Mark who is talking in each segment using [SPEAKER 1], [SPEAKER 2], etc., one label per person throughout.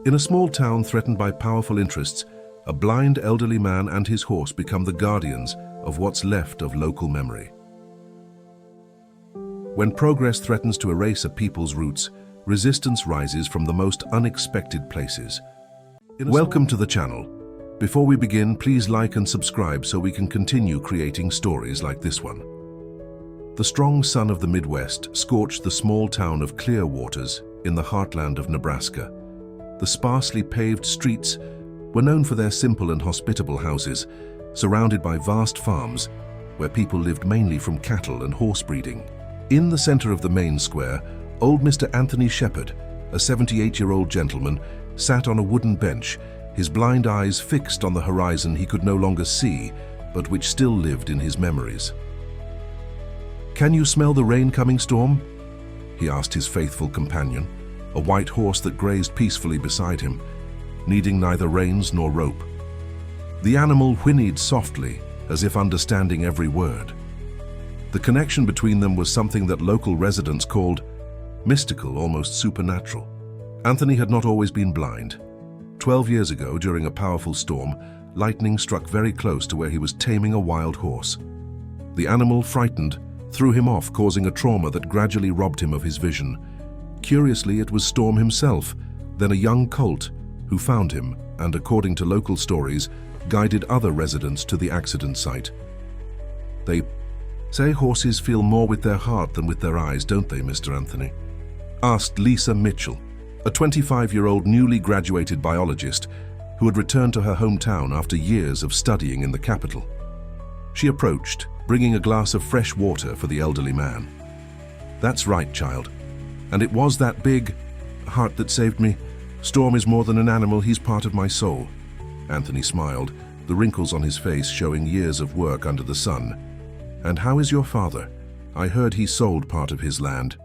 [SPEAKER 1] In a small town threatened by powerful interests, a blind elderly man and his horse become the guardians of what's left of local memory. When progress threatens to erase a people's roots, resistance rises from the most unexpected places. Welcome to the channel. Before we begin, please like and subscribe so we can continue creating stories like this one. The strong sun of the Midwest scorched the small town of Clearwaters in the heartland of Nebraska. The sparsely paved streets were known for their simple and hospitable houses, surrounded by vast farms where people lived mainly from cattle and horse breeding. In the center of the main square, old Mr. Anthony Shepard, a 78-year-old gentleman, sat on a wooden bench, his blind eyes fixed on the horizon he could no longer see, but which still lived in his memories. "Can you smell the rain coming, Storm?" he asked his faithful companion, a white horse that grazed peacefully beside him, needing neither reins nor rope. The animal whinnied softly, as if understanding every word. The connection between them was something that local residents called mystical, almost supernatural. Anthony had not always been blind. 12 years ago, during a powerful storm, lightning struck very close to where he was taming a wild horse. The animal, frightened, threw him off, causing a trauma that gradually robbed him of his vision. Curiously, it was Storm himself, then a young colt, who found him and, according to local stories, guided other residents to the accident site. "They say horses feel more with their heart than with their eyes, don't they, Mr. Anthony?" asked Lisa Mitchell, a 25-year-old newly graduated biologist who had returned to her hometown after years of studying in the capital. She approached, bringing a glass of fresh water for the elderly man. "That's right, child. And it was that big heart that saved me. Storm is more than an animal, he's part of my soul." Anthony smiled, the wrinkles on his face showing years of work under the sun. "And how is your father? I heard he sold part of his land."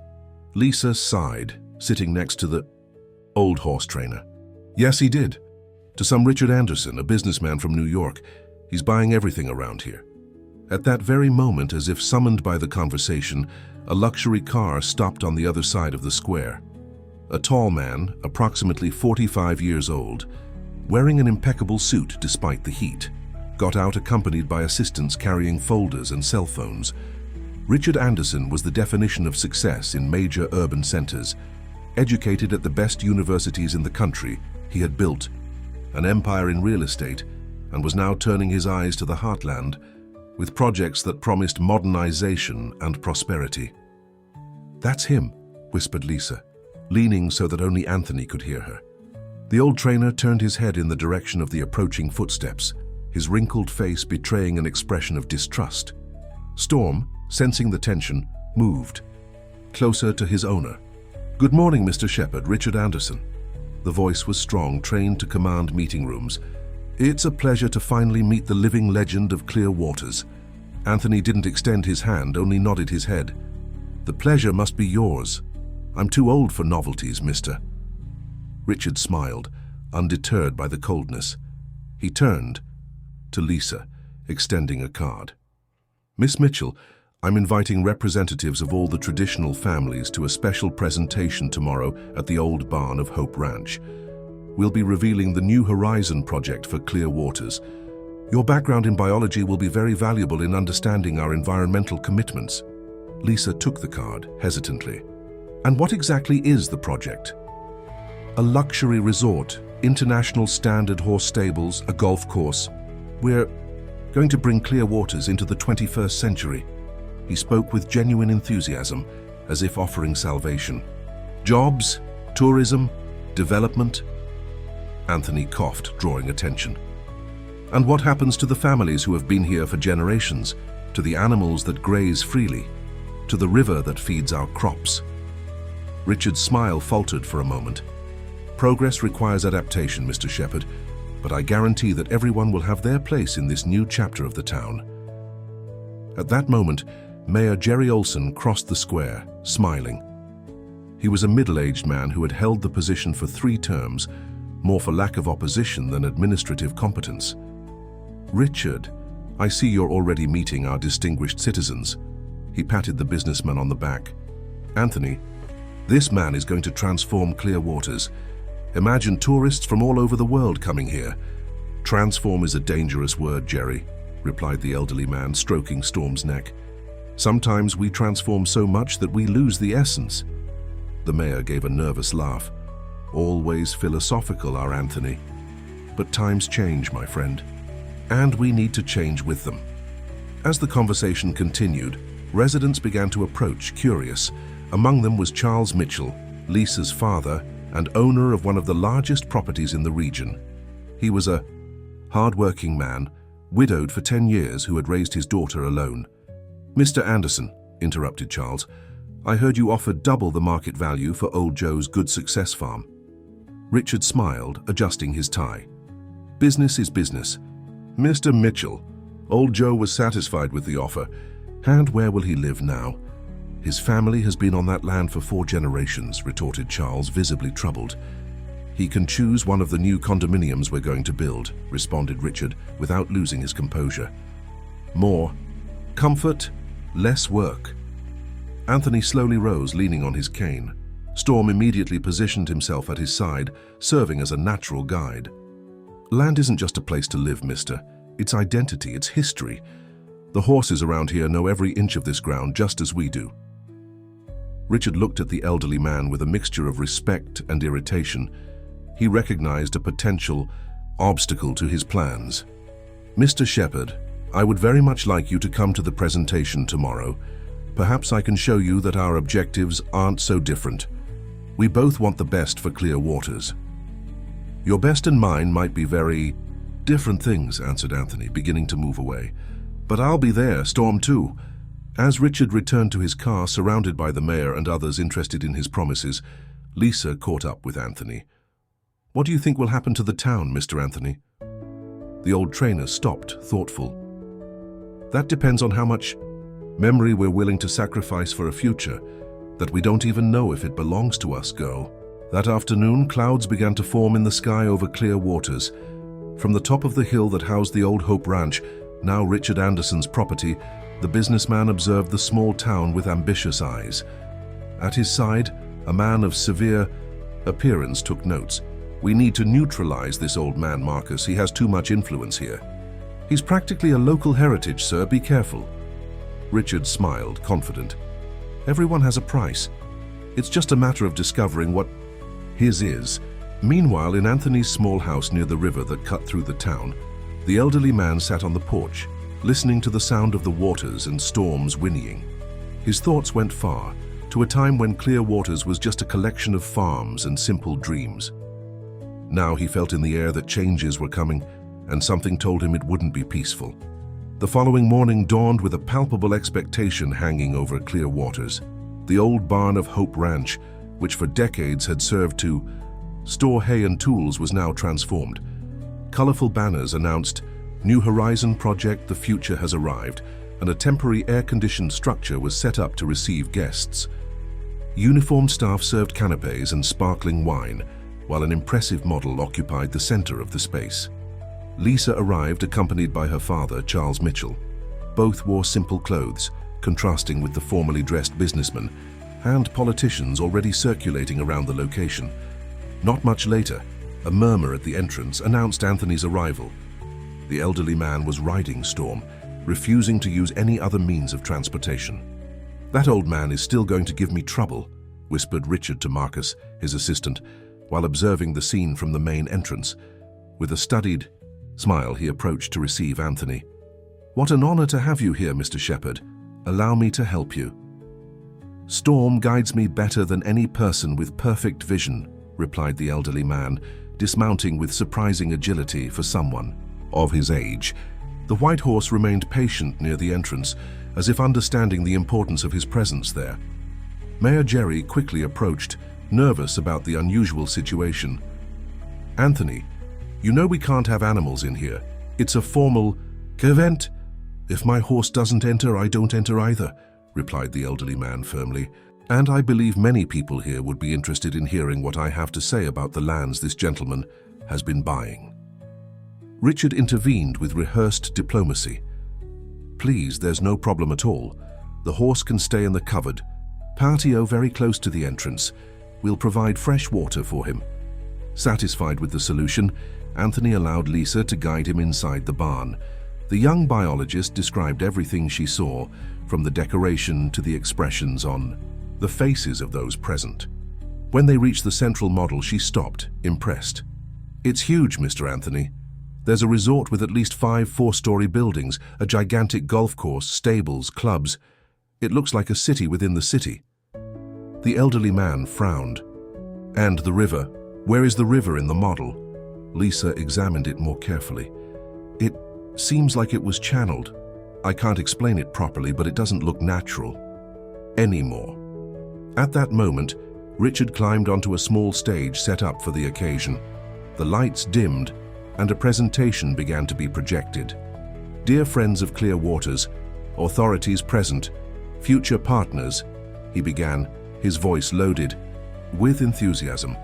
[SPEAKER 1] Lisa sighed, sitting next to the old horse trainer. "Yes, he did. To some Richard Anderson, a businessman from New York. He's buying everything around here." At that very moment, as if summoned by the conversation, a luxury car stopped on the other side of the square. A tall man, approximately 45 years old, wearing an impeccable suit despite the heat, got out accompanied by assistants carrying folders and cell phones. Richard Anderson was the definition of success in major urban centers. Educated at the best universities in the country, he had built an empire in real estate and was now turning his eyes to the heartland with projects that promised modernization and prosperity. "That's him," whispered Lisa, leaning so that only Anthony could hear her. The old trainer turned his head in the direction of the approaching footsteps, his wrinkled face betraying an expression of distrust. Storm, sensing the tension, moved closer to his owner. "Good morning, Mr. Shepard, Richard Anderson." The voice was strong, trained to command meeting rooms. "It's a pleasure to finally meet the living legend of Clearwaters." Anthony didn't extend his hand, only nodded his head. "The pleasure must be yours. I'm too old for novelties, mister." Richard smiled, undeterred by the coldness. He turned to Lisa, extending a card. "Miss Mitchell, I'm inviting representatives of all the traditional families to a special presentation tomorrow at the old barn of Hope Ranch. We'll be revealing the New Horizon project for Clearwaters. Your background in biology will be very valuable in understanding our environmental commitments." Lisa took the card hesitantly. "And what exactly is the project?" "A luxury resort, international standard horse stables, a golf course. We're going to bring Clearwaters into the 21st century." He spoke with genuine enthusiasm, as if offering salvation. "Jobs, tourism, development." Anthony coughed, drawing attention. "And what happens to the families who have been here for generations, to the animals that graze freely, to the river that feeds our crops?" Richard's smile faltered for a moment. "Progress requires adaptation, Mr. Shepard, but I guarantee that everyone will have their place in this new chapter of the town." At that moment, Mayor Jerry Olson crossed the square, smiling. He was a middle-aged man who had held the position for 3 terms, more for lack of opposition than administrative competence. "Richard, I see you're already meeting our distinguished citizens." He patted the businessman on the back. "Anthony, this man is going to transform Clearwaters. Imagine tourists from all over the world coming here. Transform is a dangerous word, Jerry, replied the elderly man, stroking Storm's neck. Sometimes we transform so much that we lose the essence. The mayor gave a nervous laugh. Always philosophical, our Anthony. But times change, my friend, and we need to change with them. As the conversation continued, residents began to approach, curious. Among them was Charles Mitchell, Lisa's father, and owner of one of the largest properties in the region. He was a hard-working man, widowed for 10 years, who had raised his daughter alone. "Mr. Anderson," interrupted Charles, "I heard you offered double the market value for Old Joe's Good Success farm." Richard smiled, adjusting his tie. "Business is business. Mr. Mitchell, Old Joe was satisfied with the offer. And where will he live now?" "His family has been on that land for 4 generations, retorted Charles, visibly troubled. "He can choose one of the new condominiums we're going to build," responded Richard, without losing his composure. "More comfort, less work." Anthony slowly rose, leaning on his cane. Storm immediately positioned himself at his side, serving as a natural guide. "Land isn't just a place to live, mister. It's identity, it's history. The horses around here know every inch of this ground just as we do." Richard looked at the elderly man with a mixture of respect and irritation. He recognized a potential obstacle to his plans. "Mr. Shepherd, I would very much like you to come to the presentation tomorrow. Perhaps I can show you that our objectives aren't so different. We both want the best for Clear Waters." "Your best and mine might be very different things," answered Anthony, beginning to move away. "But I'll be there, Storm too." As Richard returned to his car, surrounded by the mayor and others interested in his promises, Lisa caught up with Anthony. "What do you think will happen to the town, Mr. Anthony?" The old trainer stopped, thoughtful. "That depends on how much memory we're willing to sacrifice for a future that we don't even know if it belongs to us, girl." That afternoon, clouds began to form in the sky over Clear Waters. From the top of the hill that housed the old Hope Ranch, now Richard Anderson's property, the businessman observed the small town with ambitious eyes. At his side, a man of severe appearance took notes. "We need to neutralize this old man, Marcus. He has too much influence here." "He's practically a local heritage, sir. Be careful." Richard smiled, confident. "Everyone has a price. It's just a matter of discovering what his is." Meanwhile, in Anthony's small house near the river that cut through the town, the elderly man sat on the porch, listening to the sound of the waters and Storm's whinnying. His thoughts went far, to a time when Clear Waters was just a collection of farms and simple dreams. Now he felt in the air that changes were coming, and something told him it wouldn't be peaceful. The following morning dawned with a palpable expectation hanging over Clear Waters. The old barn of Hope Ranch, which for decades had served to store hay and tools, was now transformed. Colorful banners announced, "New Horizon Project, the future has arrived," and a temporary air-conditioned structure was set up to receive guests. Uniformed staff served canapes and sparkling wine, while an impressive model occupied the center of the space. Lisa arrived accompanied by her father, Charles Mitchell. Both wore simple clothes, contrasting with the formally dressed businessmen and politicians already circulating around the location. Not much later, a murmur at the entrance announced Anthony's arrival. The elderly man was riding Storm, refusing to use any other means of transportation. "That old man is still going to give me trouble," whispered Richard to Marcus, his assistant, while observing the scene from the main entrance. With a studied smile, he approached to receive Anthony. "What an honor to have you here, Mr. Shepherd. Allow me to help you." "Storm guides me better than any person with perfect vision," replied the elderly man, dismounting with surprising agility for someone of his age. The white horse remained patient near the entrance, as if understanding the importance of his presence there. Mayor Jerry quickly approached, nervous about the unusual situation. "Anthony, you know we can't have animals in here. It's a formal event. If my horse doesn't enter, I don't enter either," replied the elderly man firmly. "And I believe many people here would be interested in hearing what I have to say about the lands this gentleman has been buying." Richard intervened with rehearsed diplomacy. "Please, there's no problem at all. The horse can stay in the covered patio very close to the entrance. We'll provide fresh water for him." Satisfied with the solution, Anthony allowed Lisa to guide him inside the barn. The young biologist described everything she saw, from the decoration to the expressions on the faces of those present. When they reached the central model, she stopped, impressed. "It's huge, Mr. Anthony. There's a resort with at least 5 four-story buildings, a gigantic golf course, stables, clubs. It looks like a city within the city." The elderly man frowned. "And the river? Where is the river in the model?" Lisa examined it more carefully. "It seems like it was channeled. I can't explain it properly, but it doesn't look natural anymore." At that moment, Richard climbed onto a small stage set up for the occasion. The lights dimmed, and a presentation began to be projected. "Dear friends of Clear Waters, authorities present, future partners," he began, his voice loaded with enthusiasm.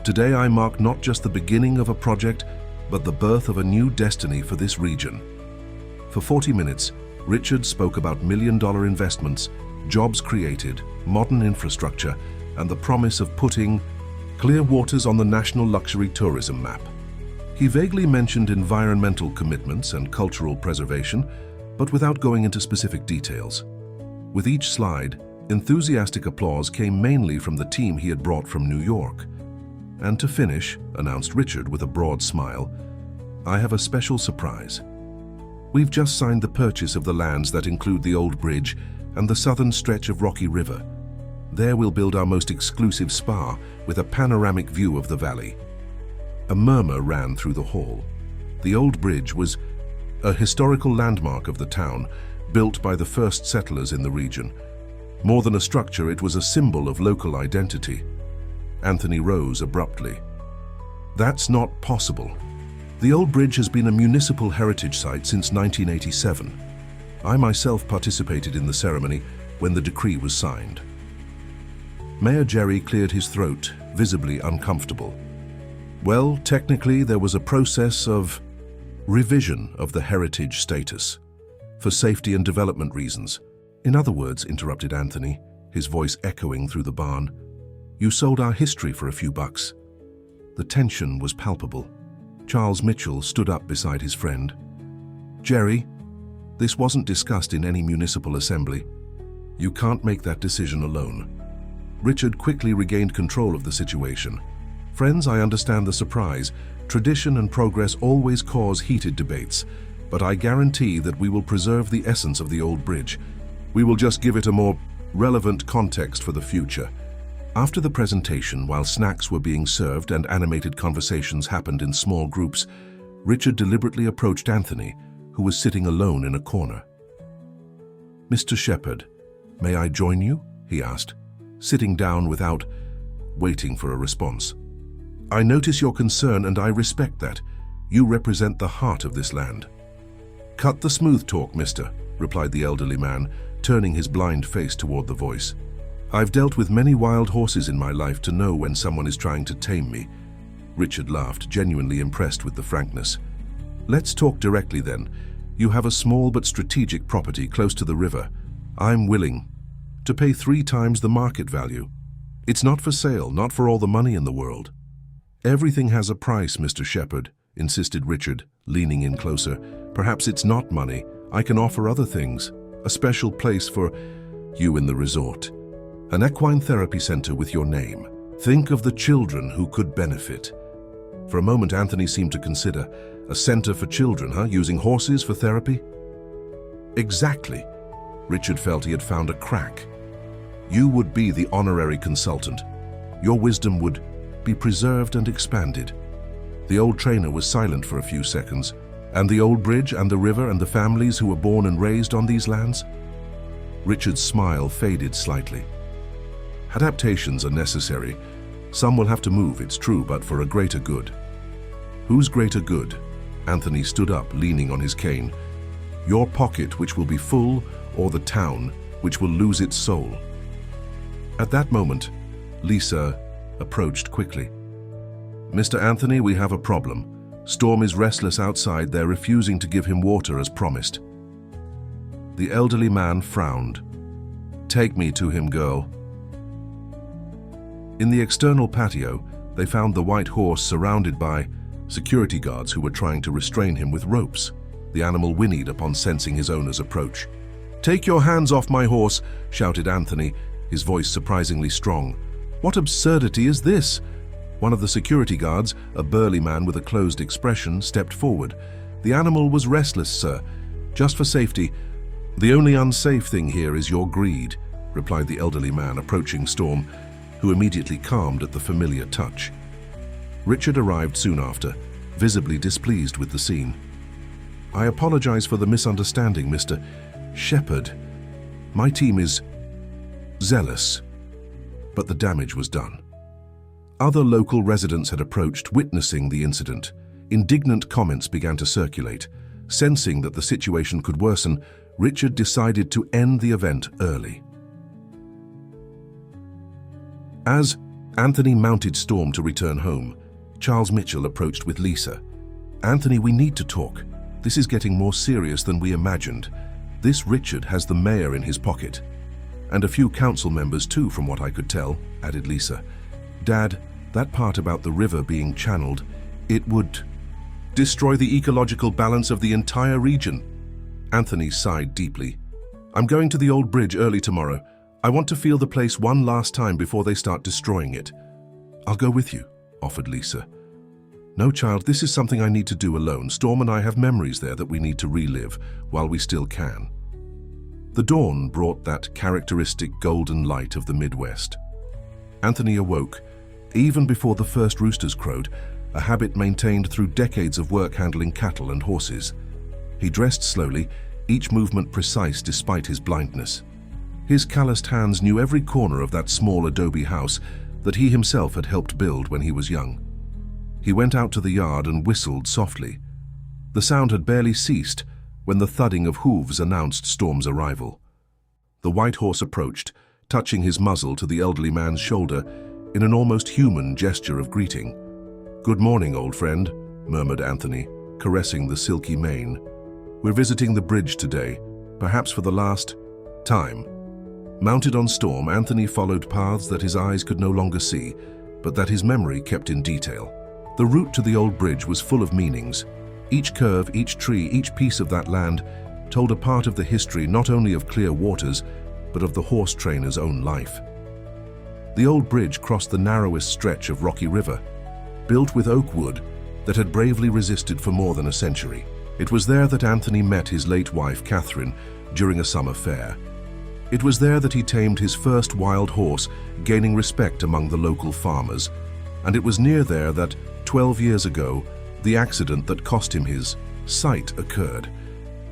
[SPEAKER 1] "Today I mark not just the beginning of a project, but the birth of a new destiny for this region." For 40 minutes, Richard spoke about million-dollar investments, jobs created, modern infrastructure, and the promise of putting Clear Waters on the national luxury tourism map. He vaguely mentioned environmental commitments and cultural preservation, but without going into specific details. With each slide, enthusiastic applause came mainly from the team he had brought from New York. "And to finish," announced Richard with a broad smile, "I have a special surprise. We've just signed the purchase of the lands that include the Old Bridge and the southern stretch of Rocky River. There we'll build our most exclusive spa with a panoramic view of the valley." A murmur ran through the hall. The Old Bridge was a historical landmark of the town, built by the first settlers in the region. More than a structure, it was a symbol of local identity. Anthony rose abruptly. "That's not possible. The Old Bridge has been a municipal heritage site since 1987. I myself participated in the ceremony when the decree was signed." Mayor Jerry cleared his throat, visibly uncomfortable. "Well, technically there was a process of revision of the heritage status, for safety and development reasons." "In other words," interrupted Anthony, his voice echoing through the barn, "you sold our history for a few bucks." The tension was palpable. Charles Mitchell stood up beside his friend. "Jerry, this wasn't discussed in any municipal assembly. You can't make that decision alone." Richard quickly regained control of the situation. "Friends, I understand the surprise. Tradition and progress always cause heated debates, but I guarantee that we will preserve the essence of the Old Bridge. We will just give it a more relevant context for the future." After the presentation, while snacks were being served and animated conversations happened in small groups, Richard deliberately approached Anthony, who was sitting alone in a corner. "Mr. Shepherd, may I join you?" he asked, sitting down without waiting for a response. "I notice your concern and I respect that. You represent the heart of this land." "Cut the smooth talk, mister," replied the elderly man, turning his blind face toward the voice. "I've dealt with many wild horses in my life to know when someone is trying to tame me." Richard laughed, genuinely impressed with the frankness. "Let's talk directly then. You have a small but strategic property close to the river. I'm willing to pay 3 times the market value. It's not for sale, not for all the money in the world." "Everything has a price, Mr. Shepherd," insisted Richard, leaning in closer. "Perhaps it's not money. I can offer other things. A special place for you in the resort. An equine therapy center with your name. Think of the children who could benefit." For a moment, Anthony seemed to consider. "A center for children, huh? Using horses for therapy?" "Exactly." Richard felt he had found a crack. "You would be the honorary consultant. Your wisdom would be preserved and expanded." The old trainer was silent for a few seconds. "And the Old Bridge and the river and the families who were born and raised on these lands?" Richard's smile faded slightly. "Adaptations are necessary. Some will have to move, it's true, but for a greater good." "Whose greater good?" Anthony stood up, leaning on his cane. "Your pocket, which will be full, or the town, which will lose its soul?" At that moment, Lisa approached quickly. "Mr. Anthony, we have a problem. Storm is restless outside. They're refusing to give him water as promised." The elderly man frowned. "Take me to him, girl." In the external patio, They found the white horse surrounded by security guards who were trying to restrain him with ropes. The animal whinnied upon sensing his owner's approach. "Take your hands off my horse," shouted Anthony, his voice surprisingly strong. "What absurdity is this?" One of the security guards, a burly man with a closed expression, stepped forward. "The animal was restless, sir. Just for safety." "The only unsafe thing here is your greed," replied the elderly man, approaching Storm, who immediately calmed at the familiar touch. Richard arrived soon after, visibly displeased with the scene. "I apologize for the misunderstanding, Mr. Shepherd. My team is zealous." But the damage was done. Other local residents had approached, witnessing the incident. Indignant comments began to circulate. Sensing that the situation could worsen, Richard decided to end the event early. As Anthony mounted Storm to return home, Charles Mitchell approached with Lisa. "Anthony, we need to talk. This is getting more serious than we imagined. This Richard has the mayor in his pocket. And a few council members too, from what I could tell," added Lisa. "Dad, that part about the river being channeled, it would destroy the ecological balance of the entire region." Anthony sighed deeply. "I'm going to the old bridge early tomorrow. I want to feel the place one last time before they start destroying it." "I'll go with you," offered Lisa. "No, child, this is something I need to do alone. Storm and I have memories there that we need to relive while we still can." The dawn brought that characteristic golden light of the Midwest. Anthony awoke, even before the first roosters crowed, a habit maintained through decades of work handling cattle and horses. He dressed slowly, each movement precise despite his blindness. His calloused hands knew every corner of that small adobe house that he himself had helped build when he was young. He went out to the yard and whistled softly. The sound had barely ceased when the thudding of hooves announced Storm's arrival. The white horse approached, touching his muzzle to the elderly man's shoulder in an almost human gesture of greeting. "Good morning, old friend," murmured Anthony, caressing the silky mane. "We're visiting the bridge today, perhaps for the last time." Mounted on Storm, Anthony followed paths that his eyes could no longer see, but that his memory kept in detail. The route to the old bridge was full of meanings. Each curve, each tree, each piece of that land told a part of the history not only of Clear Waters, but of the horse trainer's own life. The old bridge crossed the narrowest stretch of Rocky River, built with oak wood that had bravely resisted for more than a century. It was there that Anthony met his late wife, Catherine, during a summer fair. It was there that he tamed his first wild horse, gaining respect among the local farmers. And it was near there that, 12 years ago, the accident that cost him his sight occurred.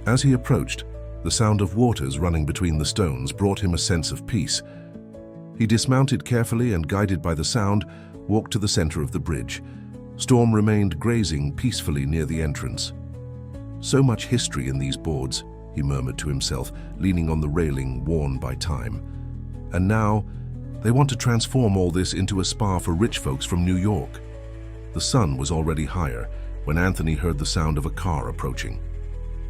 [SPEAKER 1] As he approached, the sound of waters running between the stones brought him a sense of peace. He dismounted carefully and, guided by the sound, walked to the center of the bridge. Storm remained grazing peacefully near the entrance. "So much history in these boards," he murmured to himself, leaning on the railing worn by time. "And now, they want to transform all this into a spa for rich folks from New York." The sun was already higher when Anthony heard the sound of a car approaching.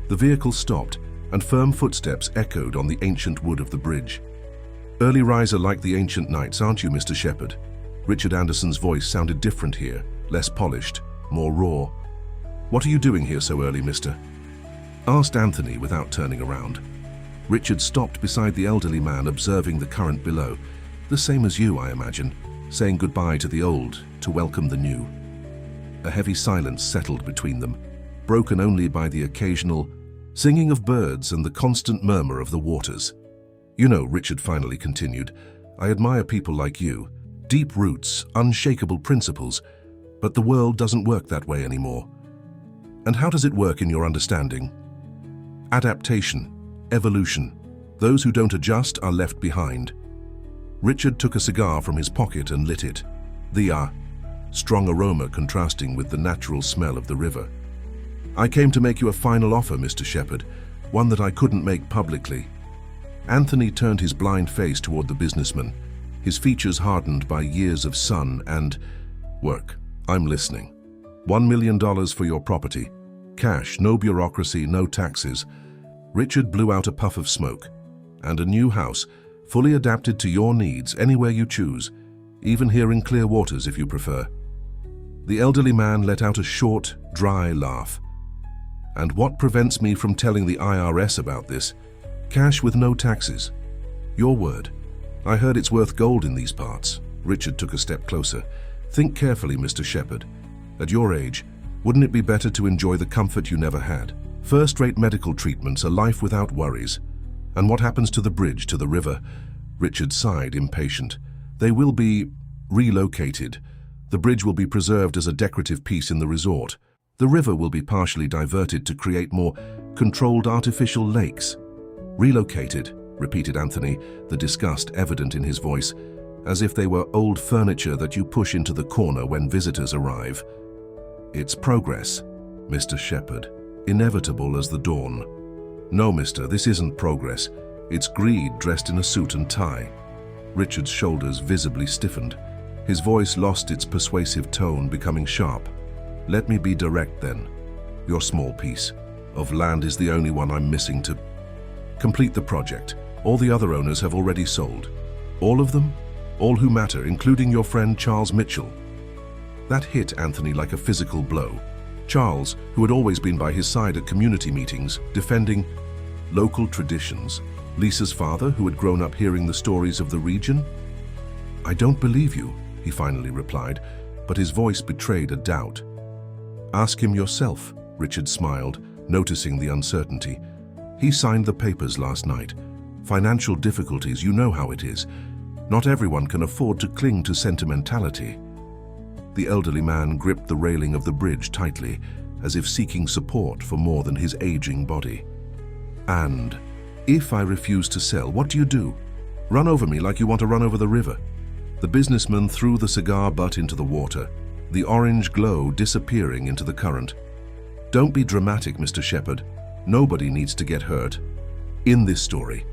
[SPEAKER 1] The vehicle stopped, and firm footsteps echoed on the ancient wood of the bridge. "Early riser like the ancient knights, aren't you, Mr. Shepherd?" Richard Anderson's voice sounded different here, less polished, more raw. "What are you doing here so early, mister?" asked Anthony without turning around. Richard stopped beside the elderly man, observing the current below. "The same as you, I imagine, saying goodbye to the old to welcome the new." A heavy silence settled between them, broken only by the occasional singing of birds and the constant murmur of the waters. "You know," Richard finally continued, "I admire people like you. Deep roots, unshakable principles, but the world doesn't work that way anymore." "And how does it work in your understanding?" "Adaptation, evolution. Those who don't adjust are left behind." Richard took a cigar from his pocket and lit it, the strong aroma contrasting with the natural smell of the river. "I came to make you a final offer, Mr. Shepherd, one that I couldn't make publicly." Anthony turned his blind face toward the businessman, his features hardened by years of sun and work. "I'm listening. $1 million for your property. Cash, no bureaucracy, no taxes." Richard blew out a puff of smoke. "And a new house, fully adapted to your needs, anywhere you choose, even here in Clear Waters if you prefer." The elderly man let out a short, dry laugh. And what prevents me from telling the IRS about this? Cash with no taxes. Your word. I heard it's worth gold in these parts. Richard took a step closer. Think carefully, Mr. Shepherd. At your age, wouldn't it be better to enjoy the comfort you never had? First-rate medical treatments, a life without worries. And what happens to the bridge, to the river? Richard sighed, impatient. They will be relocated. The bridge will be preserved as a decorative piece in the resort. The river will be partially diverted to create more controlled artificial lakes. Relocated, repeated Anthony, the disgust evident in his voice, as if they were old furniture that you push into the corner when visitors arrive. It's progress, Mr. Shepherd, inevitable as the dawn. No, mister, this isn't progress. It's greed dressed in a suit and tie. Richard's shoulders visibly stiffened. His voice lost its persuasive tone, becoming sharp. Let me be direct then. Your small piece of land is the only one I'm missing to complete the project. All the other owners have already sold. All of them? All who matter, including your friend Charles Mitchell. That hit Anthony like a physical blow. Charles, who had always been by his side at community meetings, defending local traditions. Lisa's father, who had grown up hearing the stories of the region. I don't believe you, he finally replied, but his voice betrayed a doubt. Ask him yourself, Richard smiled, noticing the uncertainty. He signed the papers last night. Financial difficulties, you know how it is. Not everyone can afford to cling to sentimentality. The elderly man gripped the railing of the bridge tightly, as if seeking support for more than his aging body. And if I refuse to sell, what do you do? Run over me like you want to run over the river? The businessman threw the cigar butt into the water, the orange glow disappearing into the current. Don't be dramatic, Mr. Shepherd. Nobody needs to get hurt in this story.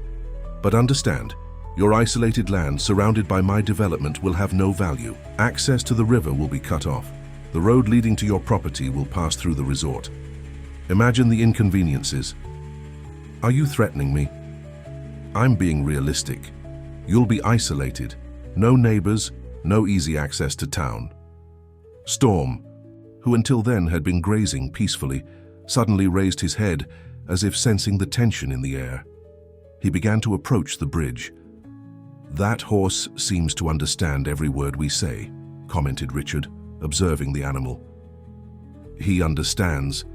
[SPEAKER 1] But understand, your isolated land surrounded by my development will have no value. Access to the river will be cut off. The road leading to your property will pass through the resort. Imagine the inconveniences. Are you threatening me? I'm being realistic. You'll be isolated. No neighbors, no easy access to town. Storm, who until then had been grazing peacefully, suddenly raised his head as if sensing the tension in the air. He began to approach the bridge. That horse seems to understand every word we say, commented Richard, observing the animal. He understands.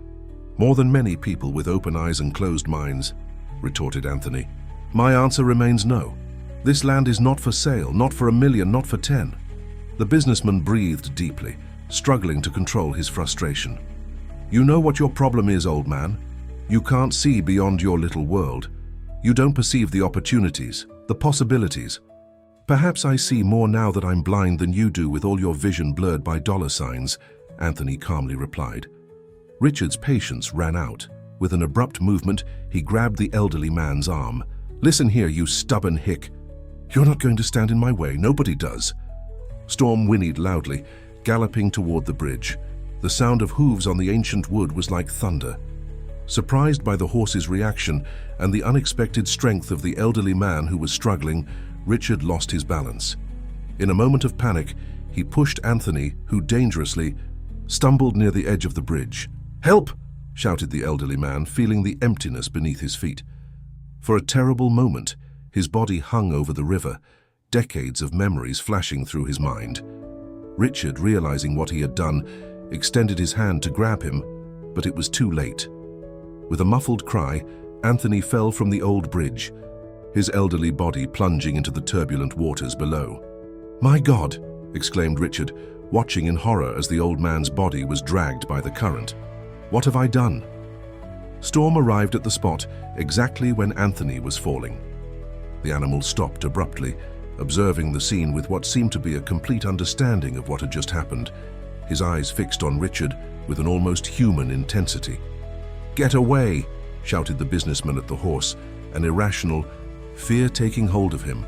[SPEAKER 1] More than many people with open eyes and closed minds, retorted Anthony. My answer remains no. This land is not for sale, not for 1 million, not for 10. The businessman breathed deeply, struggling to control his frustration. You know what your problem is, old man. You can't see beyond your little world. You don't perceive the opportunities, the possibilities. Perhaps I see more now that I'm blind than you do with all your vision blurred by dollar signs, Anthony calmly replied. Richard's patience ran out. With an abrupt movement, he grabbed the elderly man's arm. Listen here, you stubborn hick. You're not going to stand in my way. Nobody does. Storm whinnied loudly, galloping toward the bridge. The sound of hooves on the ancient wood was like thunder. Surprised by the horse's reaction and the unexpected strength of the elderly man who was struggling, Richard lost his balance. In a moment of panic, he pushed Anthony, who dangerously stumbled near the edge of the bridge. "Help!" shouted the elderly man, feeling the emptiness beneath his feet. For a terrible moment, his body hung over the river, decades of memories flashing through his mind. Richard, realizing what he had done, extended his hand to grab him, but it was too late. With a muffled cry, Anthony fell from the old bridge, his elderly body plunging into the turbulent waters below. "My God!" exclaimed Richard, watching in horror as the old man's body was dragged by the current. "What have I done?" Storm arrived at the spot exactly when Anthony was falling. The animal stopped abruptly, observing the scene with what seemed to be a complete understanding of what had just happened, his eyes fixed on Richard with an almost human intensity. "Get away!" shouted the businessman at the horse, an irrational fear taking hold of him.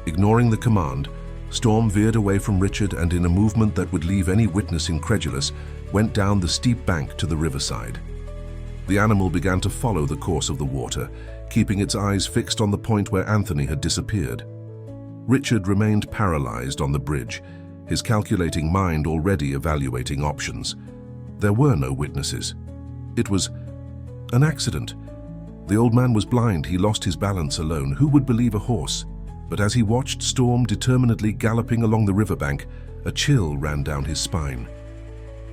[SPEAKER 1] Ignoring the command, Storm veered away from Richard and, in a movement that would leave any witness incredulous, went down the steep bank to the riverside. The animal began to follow the course of the water, keeping its eyes fixed on the point where Anthony had disappeared. Richard remained paralyzed on the bridge, his calculating mind already evaluating options. There were no witnesses. It was an accident. The old man was blind, he lost his balance alone. Who would believe a horse? But as he watched Storm determinedly galloping along the riverbank, a chill ran down his spine.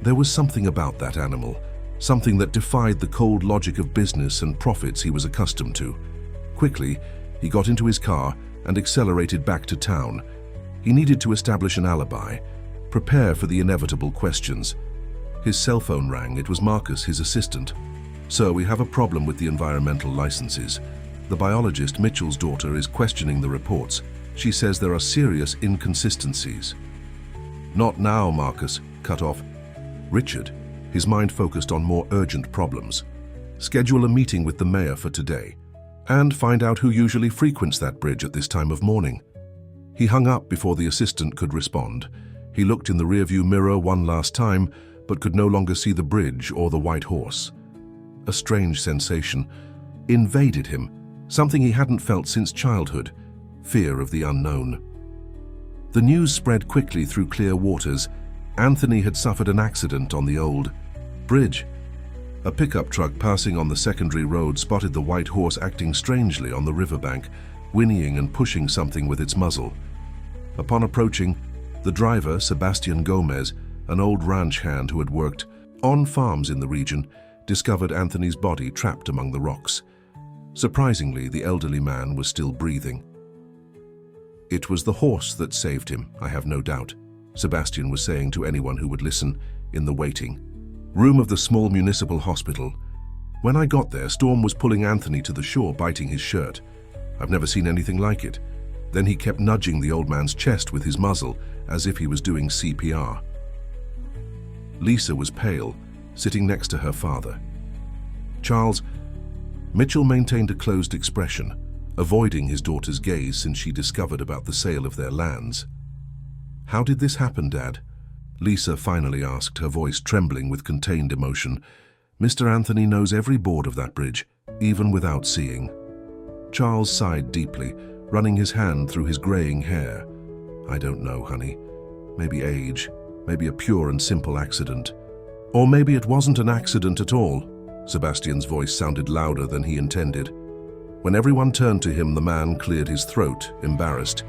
[SPEAKER 1] There was something about that animal, something that defied the cold logic of business and profits he was accustomed to. Quickly, he got into his car and accelerated back to town. He needed to establish an alibi, prepare for the inevitable questions. His cell phone rang. It was Marcus, his assistant. "Sir, we have a problem with the environmental licenses. The biologist, Mitchell's daughter, is questioning the reports. She says there are serious inconsistencies." "Not now," Marcus cut off. Richard, his mind focused on more urgent problems. "Schedule a meeting with the mayor for today, and find out who usually frequents that bridge at this time of morning." He hung up before the assistant could respond. He looked in the rearview mirror one last time, but could no longer see the bridge or the white horse. A strange sensation invaded him, something he hadn't felt since childhood: fear of the unknown. The news spread quickly through clear waters. Anthony had suffered an accident on the old bridge. A pickup truck passing on the secondary road spotted the white horse acting strangely on the riverbank, whinnying and pushing something with its muzzle. Upon approaching, the driver, Sebastian Gomez, an old ranch hand who had worked on farms in the region, discovered Anthony's body trapped among the rocks. Surprisingly, the elderly man was still breathing. "It was the horse that saved him, I have no doubt," Sebastian was saying to anyone who would listen, in the waiting room of the small municipal hospital. "When I got there, Storm was pulling Anthony to the shore, biting his shirt. I've never seen anything like it. Then he kept nudging the old man's chest with his muzzle, as if he was doing CPR." Lisa was pale, sitting next to her father. "Charles," Mitchell maintained a closed expression, avoiding his daughter's gaze since she discovered about the sale of their lands. "How did this happen, Dad?" Lisa finally asked, her voice trembling with contained emotion. "Mr. Anthony knows every board of that bridge, even without seeing." Charles sighed deeply, running his hand through his graying hair. "I don't know, honey. Maybe age, maybe a pure and simple accident. Or maybe it wasn't an accident at all." Sebastian's voice sounded louder than he intended. When everyone turned to him, the man cleared his throat, embarrassed.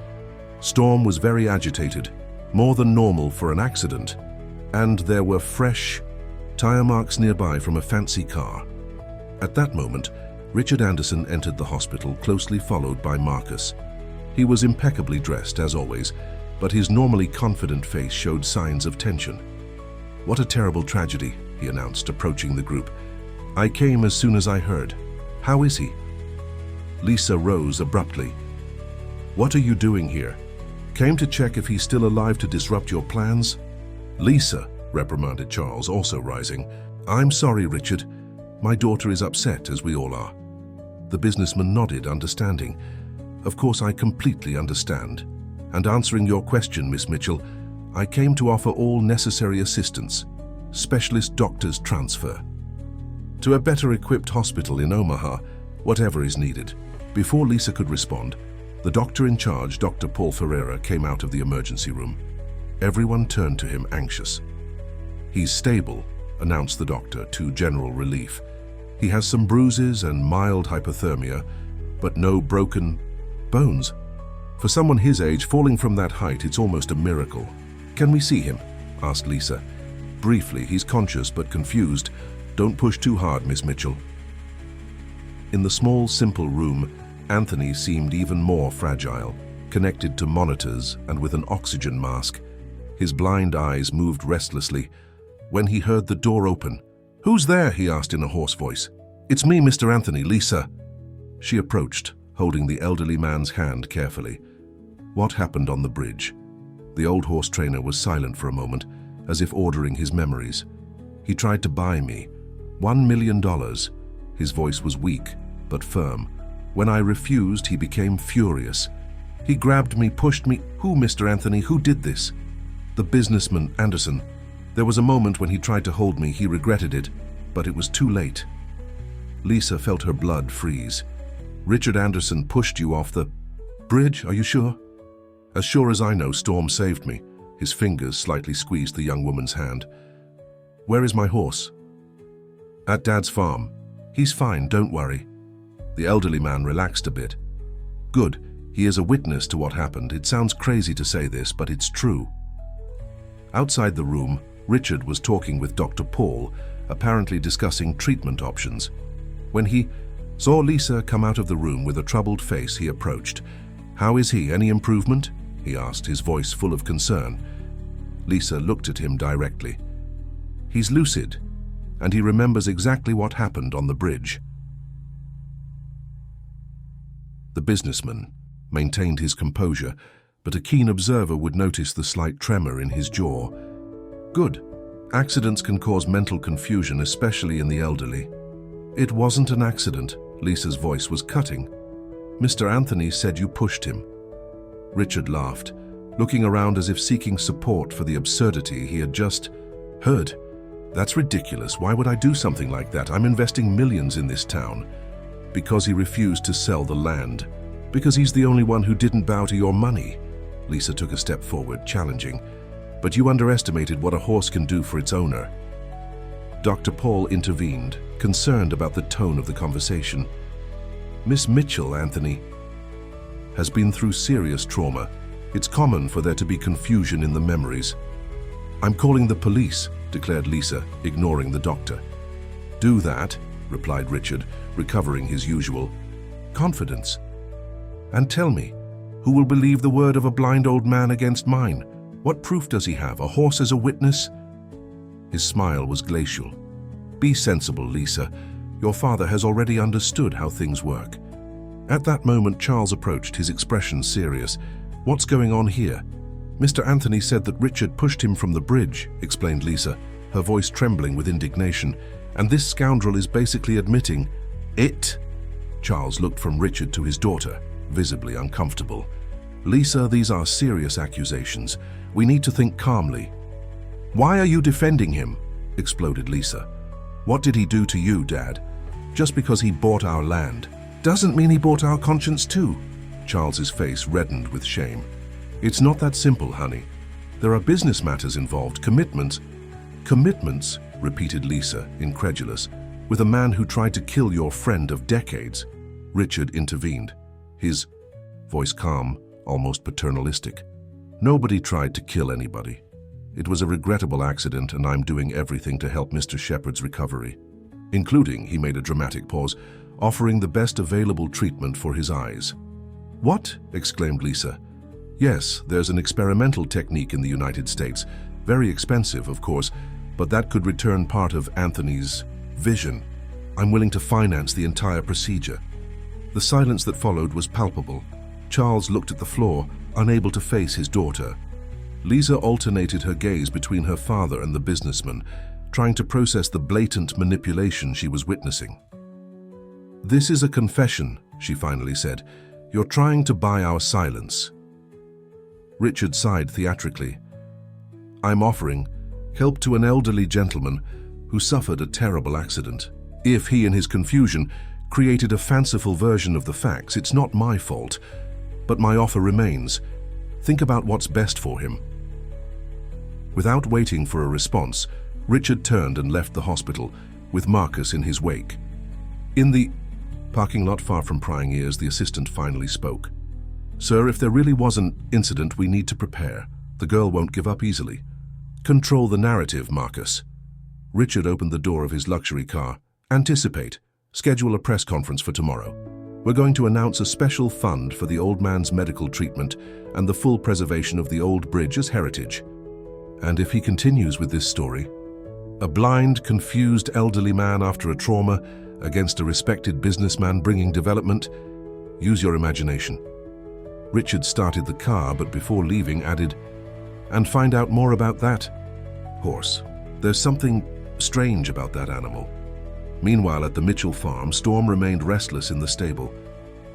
[SPEAKER 1] Storm was very agitated, more than normal for an accident, and there were fresh tire marks nearby from a fancy car. At that moment, Richard Anderson entered the hospital, closely followed by Marcus. He was impeccably dressed, as always, but his normally confident face showed signs of tension. "What a terrible tragedy," he announced, approaching the group. "I came as soon as I heard. How is he?" Lisa rose abruptly. "What are you doing here? Came to check if he's still alive to disrupt your plans?" "Lisa," reprimanded Charles, also rising. "I'm sorry, Richard. My daughter is upset, as we all are." The businessman nodded, understanding. "Of course, I completely understand. And answering your question, Miss Mitchell, I came to offer all necessary assistance. Specialist doctors transfer to a better-equipped hospital in Omaha, whatever is needed." Before Lisa could respond, the doctor in charge, Dr. Paul Ferreira, came out of the emergency room. Everyone turned to him, anxious. "He's stable," announced the doctor, to general relief. "He has some bruises and mild hypothermia, but no broken bones. For someone his age, falling from that height, it's almost a miracle." "Can we see him?" asked Lisa. "Briefly, he's conscious but confused. Don't push too hard, Miss Mitchell." In the small, simple room, Anthony seemed even more fragile, connected to monitors and with an oxygen mask. His blind eyes moved restlessly. When he heard the door open, "Who's there?" he asked in a hoarse voice. "It's me, Mr. Anthony, Lisa." She approached, holding the elderly man's hand carefully. "What happened on the bridge?" The old horse trainer was silent for a moment, as if ordering his memories. "He tried to buy me. $1 million. His voice was weak, but firm. When I refused, he became furious. He grabbed me, pushed me. Who, Mr. Anthony, who did this?" "The businessman, Anderson. There was a moment when he tried to hold me. He regretted it, but it was too late." Lisa felt her blood freeze. "Richard Anderson pushed you off the bridge, are you sure?" "As sure as I know, Storm saved me. His fingers slightly squeezed the young woman's hand. "Where is my horse?" "At Dad's farm. He's fine, don't worry." The elderly man relaxed a bit. "Good. He is a witness to what happened. It sounds crazy to say this, but it's true." Outside the room, Richard was talking with Dr. Paul, apparently discussing treatment options. When he saw Lisa come out of the room with a troubled face, he approached. "How is he? Any improvement?" he asked, his voice full of concern. Lisa looked at him directly. "He's lucid, and he remembers exactly what happened on the bridge." The businessman maintained his composure, but a keen observer would notice the slight tremor in his jaw. "Good. Accidents can cause mental confusion, especially in the elderly." "It wasn't an accident." Lisa's voice was cutting. "Mr. Anthony said you pushed him." Richard laughed, looking around as if seeking support for the absurdity he had just heard. "That's ridiculous. Why would I do something like that? I'm investing millions in this town." "Because he refused to sell the land. Because he's the only one who didn't bow to your money." Lisa took a step forward, challenging. "But you underestimated what a horse can do for its owner." Dr. Paul intervened, concerned about the tone of the conversation. "Miss Mitchell, Anthony, has been through serious trauma. It's common for there to be confusion in the memories." "I'm calling the police," declared Lisa, ignoring the doctor. "Do that," replied Richard, recovering his usual confidence. "And tell me, who will believe the word of a blind old man against mine? What proof does he have? A horse as a witness?" His smile was glacial. "Be sensible, Lisa. Your father has already understood how things work." At that moment, Charles approached, his expression serious. "What's going on here?" "Mr. Anthony said that Richard pushed him from the bridge," explained Lisa, her voice trembling with indignation. "And this scoundrel is basically admitting it." Charles looked from Richard to his daughter, visibly uncomfortable. "Lisa, these are serious accusations. We need to think calmly." "Why are you defending him?" exploded Lisa. "What did he do to you, Dad? Just because he bought our land doesn't mean he bought our conscience too." Charles's face reddened with shame. "It's not that simple, honey. There are business matters involved, commitments." "Commitments?" repeated Lisa, incredulous. "With a man who tried to kill your friend of decades." Richard intervened, his voice calm, almost paternalistic. "Nobody tried to kill anybody. It was a regrettable accident, and I'm doing everything to help Mr. Shepard's recovery, including," he made a dramatic pause, "offering the best available treatment for his eyes." "What?" exclaimed Lisa. "Yes, there's an experimental technique in the United States. Very expensive, of course, but that could return part of Anthony's vision. I'm willing to finance the entire procedure." The silence that followed was palpable. Charles looked at the floor, unable to face his daughter. Lisa alternated her gaze between her father and the businessman, trying to process the blatant manipulation she was witnessing. "This is a confession," she finally said. "You're trying to buy our silence." Richard sighed theatrically. "I'm offering help to an elderly gentleman who suffered a terrible accident. If he, in his confusion, created a fanciful version of the facts, it's not my fault. But my offer remains. Think about what's best for him." Without waiting for a response, Richard turned and left the hospital, with Marcus in his wake. In the parking lot far from prying ears, the assistant finally spoke. "Sir, if there really was an incident, we need to prepare. The girl won't give up easily." "Control the narrative, Marcus." Richard opened the door of his luxury car. "Anticipate. Schedule a press conference for tomorrow. We're going to announce a special fund for the old man's medical treatment and the full preservation of the old bridge as heritage. And if he continues with this story, a blind, confused elderly man after a trauma against a respected businessman bringing development, use your imagination." Richard started the car, but before leaving added, "And find out more about that horse. There's something strange about that animal." Meanwhile, at the Mitchell farm, Storm remained restless in the stable.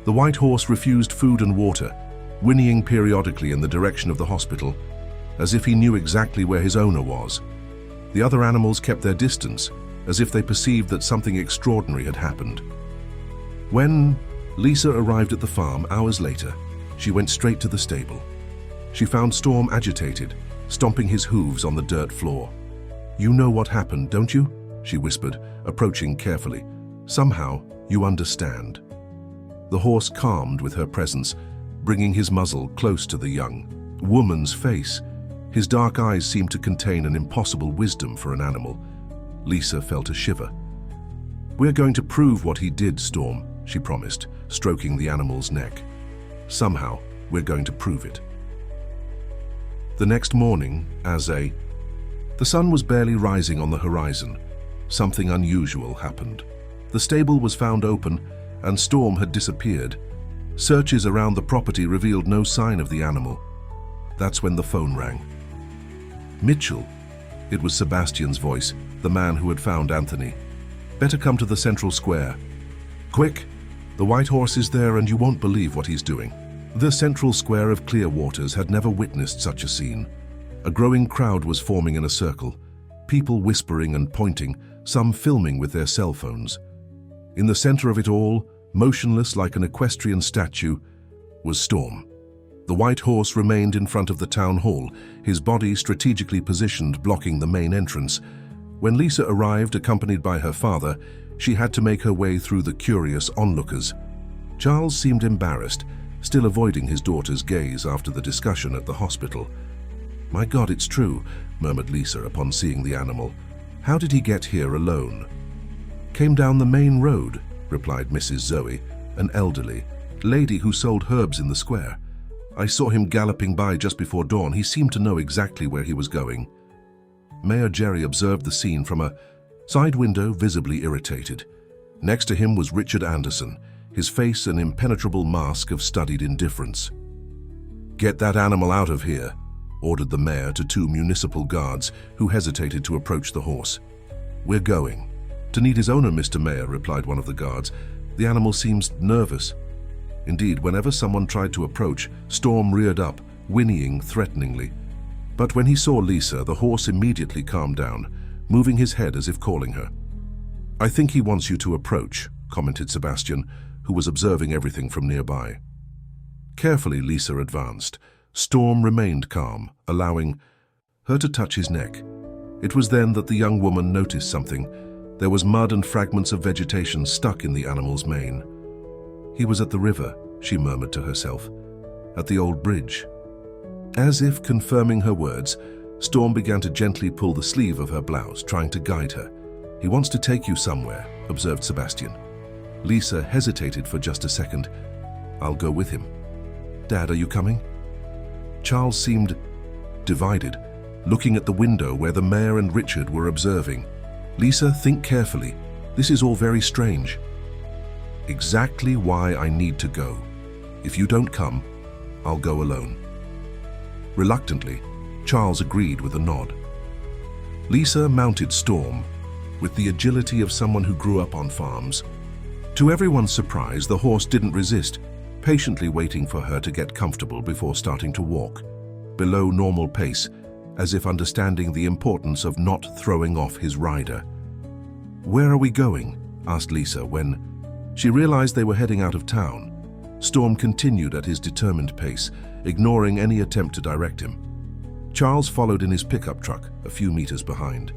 [SPEAKER 1] The white horse refused food and water, whinnying periodically in the direction of the hospital, as if he knew exactly where his owner was. The other animals kept their distance, as if they perceived that something extraordinary had happened. When Lisa arrived at the farm hours later, she went straight to the stable. She found Storm agitated, stomping his hooves on the dirt floor. "You know what happened, don't you?" she whispered, approaching carefully. "Somehow, you understand." The horse calmed with her presence, bringing his muzzle close to the young woman's face. His dark eyes seemed to contain an impossible wisdom for an animal. Lisa felt a shiver. "We're going to prove what he did, Storm," she promised, stroking the animal's neck. "Somehow, we're going to prove it." The next morning, the sun was barely rising on the horizon. Something unusual happened. The stable was found open, and Storm had disappeared. Searches around the property revealed no sign of the animal. That's when the phone rang. "Mitchell." It was Sebastian's voice, the man who had found Anthony. "Better come to the central square. Quick! The white horse is there and you won't believe what he's doing." The central square of Clear Waters had never witnessed such a scene. A growing crowd was forming in a circle, people whispering and pointing, some filming with their cell phones. In the center of it all, motionless like an equestrian statue, was Storm. The white horse remained in front of the town hall, his body strategically positioned blocking the main entrance. When Lisa arrived, accompanied by her father, she had to make her way through the curious onlookers. Charles seemed embarrassed, still avoiding his daughter's gaze after the discussion at the hospital. "My God, it's true," murmured Lisa upon seeing the animal. "How did he get here alone?" "Came down the main road," replied Mrs. Zoe, an elderly lady who sold herbs in the square. "I saw him galloping by just before dawn. He seemed to know exactly where he was going." Mayor Jerry observed the scene from a side window, visibly irritated. Next to him was Richard Anderson, his face an impenetrable mask of studied indifference. "Get that animal out of here," ordered the mayor to two municipal guards who hesitated to approach the horse. "We're going." "To need his owner, Mr. Mayor," replied one of the guards. "The animal seems nervous." Indeed, whenever someone tried to approach, Storm reared up, whinnying threateningly. But when he saw Lisa, the horse immediately calmed down, moving his head as if calling her. "I think he wants you to approach," commented Sebastian, who was observing everything from nearby. Carefully, Lisa advanced. Storm remained calm, allowing her to touch his neck. It was then that the young woman noticed something. There was mud and fragments of vegetation stuck in the animal's mane. "He was at the river," she murmured to herself. "At the old bridge." As if confirming her words, Storm began to gently pull the sleeve of her blouse, trying to guide her. "He wants to take you somewhere," observed Sebastian. Lisa hesitated for just a second. "I'll go with him." "Dad, are you coming?" Charles seemed divided, looking at the window where the mayor and Richard were observing. "Lisa, think carefully. This is all very strange." "Exactly why I need to go. If you don't come, I'll go alone." Reluctantly, Charles agreed with a nod. Lisa mounted Storm with the agility of someone who grew up on farms. To everyone's surprise, the horse didn't resist, patiently waiting for her to get comfortable before starting to walk, below normal pace, as if understanding the importance of not throwing off his rider. "Where are we going?" asked Lisa when she realized they were heading out of town. Storm continued at his determined pace, ignoring any attempt to direct him. Charles followed in his pickup truck, a few meters behind.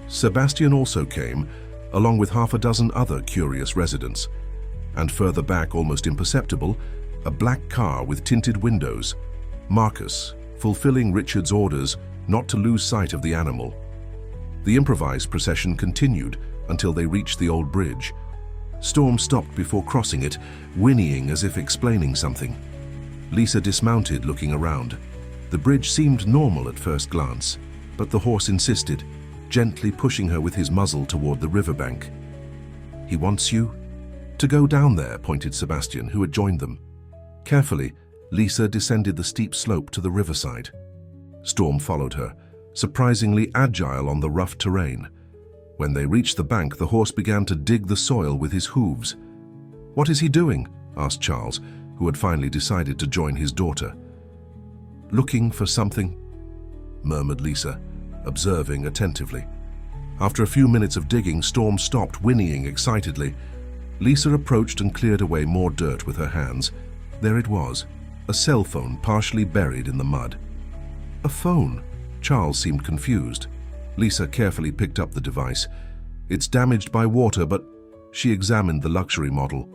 [SPEAKER 1] Sebastian also came, along with half a dozen other curious residents. And further back, almost imperceptible, a black car with tinted windows. Marcus, fulfilling Richard's orders not to lose sight of the animal. The improvised procession continued until they reached the old bridge. Storm stopped before crossing it, whinnying as if explaining something. Lisa dismounted, looking around. The bridge seemed normal at first glance, but the horse insisted, gently pushing her with his muzzle toward the riverbank. "He wants you to go down there," pointed Sebastian, who had joined them. Carefully, Lisa descended the steep slope to the riverside. Storm followed her, surprisingly agile on the rough terrain. When they reached the bank, the horse began to dig the soil with his hooves. "What is he doing?" asked Charles, who had finally decided to join his daughter. "Looking for something," murmured Lisa, observing attentively. After a few minutes of digging, Storm stopped, whinnying excitedly. Lisa approached and cleared away more dirt with her hands. There it was, a cell phone partially buried in the mud. "A phone," Charles seemed confused. Lisa carefully picked up the device. "It's damaged by water, but..." She examined the luxury model.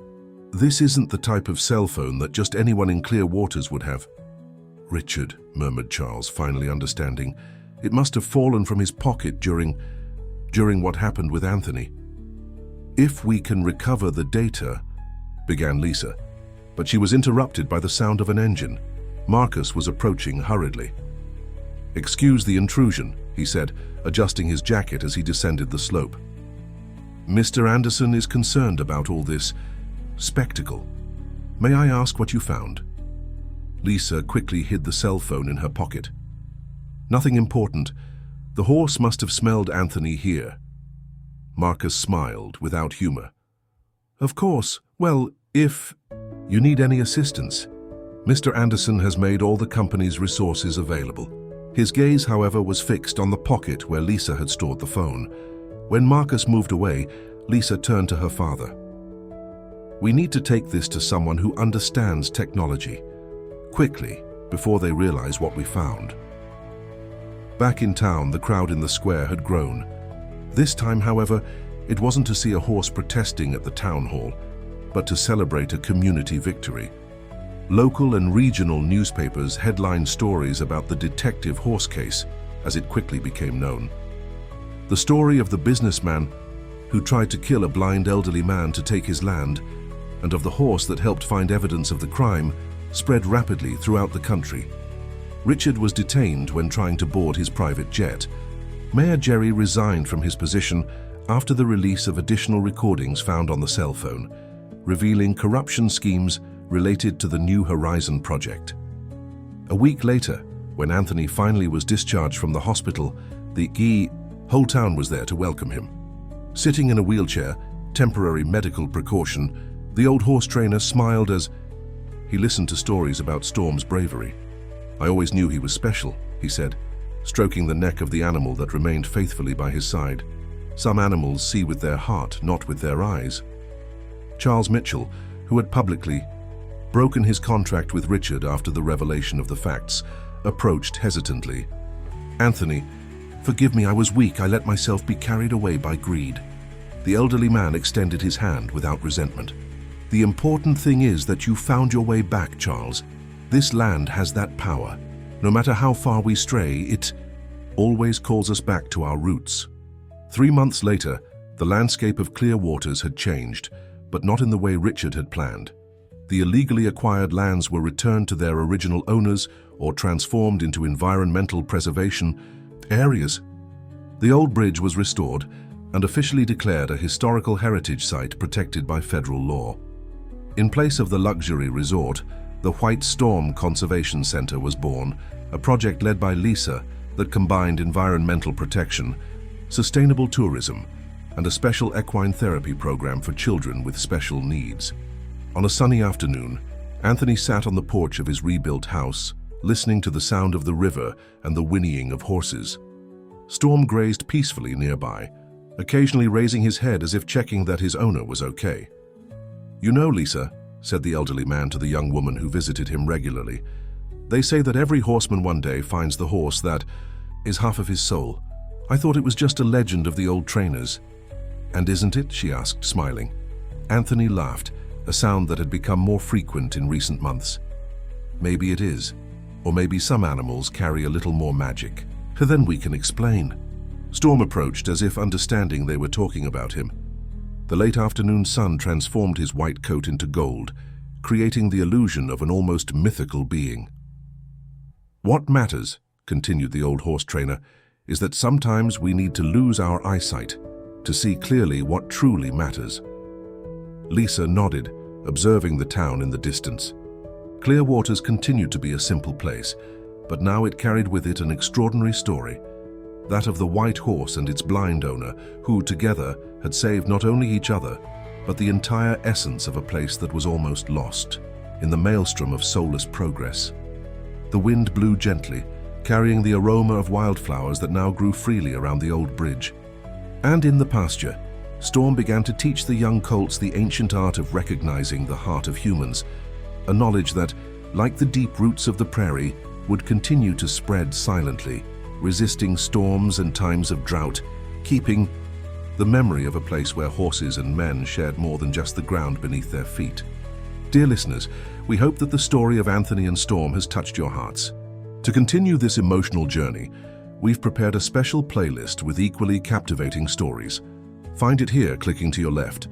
[SPEAKER 1] "This isn't the type of cell phone that just anyone in clear waters would have." "Richard," murmured Charles, finally understanding. "It must have fallen from his pocket during what happened with Anthony." "If we can recover the data..." began Lisa, but she was interrupted by the sound of an engine. Marcus was approaching hurriedly. "Excuse the intrusion," he said, adjusting his jacket as he descended the slope. "Mr. Anderson is concerned about all this spectacle. May I ask what you found?" Lisa quickly hid the cell phone in her pocket. "Nothing important. The horse must have smelled Anthony here." Marcus smiled without humor. "Of course. Well, if you need any assistance, Mr. Anderson has made all the company's resources available." His gaze, however, was fixed on the pocket where Lisa had stored the phone. When Marcus moved away, Lisa turned to her father. "We need to take this to someone who understands technology, quickly, before they realize what we found." Back in town, the crowd in the square had grown. This time, however, it wasn't to see a horse protesting at the town hall, but to celebrate a community victory. Local and regional newspapers headlined stories about the detective horse case, as it quickly became known. The story of the businessman who tried to kill a blind elderly man to take his land, and of the horse that helped find evidence of the crime, spread rapidly throughout the country. Richard was detained when trying to board his private jet. Mayor Jerry resigned from his position after the release of additional recordings found on the cell phone, revealing corruption schemes related to the New Horizon project. A week later, when Anthony finally was discharged from the hospital, the whole town was there to welcome him. Sitting in a wheelchair, temporary medical precaution, the old horse trainer smiled as he listened to stories about Storm's bravery. "I always knew he was special," he said, stroking the neck of the animal that remained faithfully by his side. "Some animals see with their heart, not with their eyes." Charles Mitchell, who had publicly broken his contract with Richard after the revelation of the facts, approached hesitantly. "Anthony, forgive me, I was weak. I let myself be carried away by greed." The elderly man extended his hand without resentment. "The important thing is that you found your way back, Charles. This land has that power. No matter how far we stray, it always calls us back to our roots." 3 months later, the landscape of Clear Waters had changed, but not in the way Richard had planned. The illegally acquired lands were returned to their original owners or transformed into environmental preservation areas. The old bridge was restored and officially declared a historical heritage site protected by federal law. In place of the luxury resort, the White Storm Conservation Center was born, a project led by Lisa that combined environmental protection, sustainable tourism, and a special equine therapy program for children with special needs. On a sunny afternoon, Anthony sat on the porch of his rebuilt house, listening to the sound of the river and the whinnying of horses. Storm grazed peacefully nearby, occasionally raising his head as if checking that his owner was okay. "You know, Lisa," said the elderly man to the young woman who visited him regularly, "they say that every horseman one day finds the horse that is half of his soul. I thought it was just a legend of the old trainers." "And isn't it?" she asked, smiling. Anthony laughed, a sound that had become more frequent in recent months. "Maybe it is. Or maybe some animals carry a little more magic. Then we can explain." Storm approached as if understanding they were talking about him. The late afternoon sun transformed his white coat into gold, creating the illusion of an almost mythical being. "What matters," continued the old horse trainer, "is that sometimes we need to lose our eyesight to see clearly what truly matters." Lisa nodded, observing the town in the distance. Clear Waters continued to be a simple place, but now it carried with it an extraordinary story, that of the white horse and its blind owner, who together had saved not only each other, but the entire essence of a place that was almost lost in the maelstrom of soulless progress. The wind blew gently, carrying the aroma of wildflowers that now grew freely around the old bridge. And in the pasture, Storm began to teach the young colts the ancient art of recognizing the heart of humans, a knowledge that, like the deep roots of the prairie, would continue to spread silently, resisting storms and times of drought, keeping the memory of a place where horses and men shared more than just the ground beneath their feet. Dear listeners, we hope that the story of Anthony and Storm has touched your hearts. To continue this emotional journey, we've prepared a special playlist with equally captivating stories. Find it here, clicking to your left.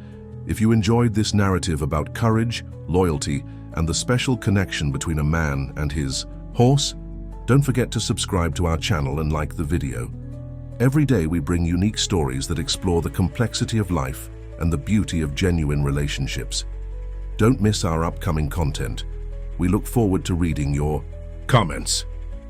[SPEAKER 1] If you enjoyed this narrative about courage, loyalty, and the special connection between a man and his horse, don't forget to subscribe to our channel and like the video. Every day we bring unique stories that explore the complexity of life and the beauty of genuine relationships. Don't miss our upcoming content. We look forward to reading your comments.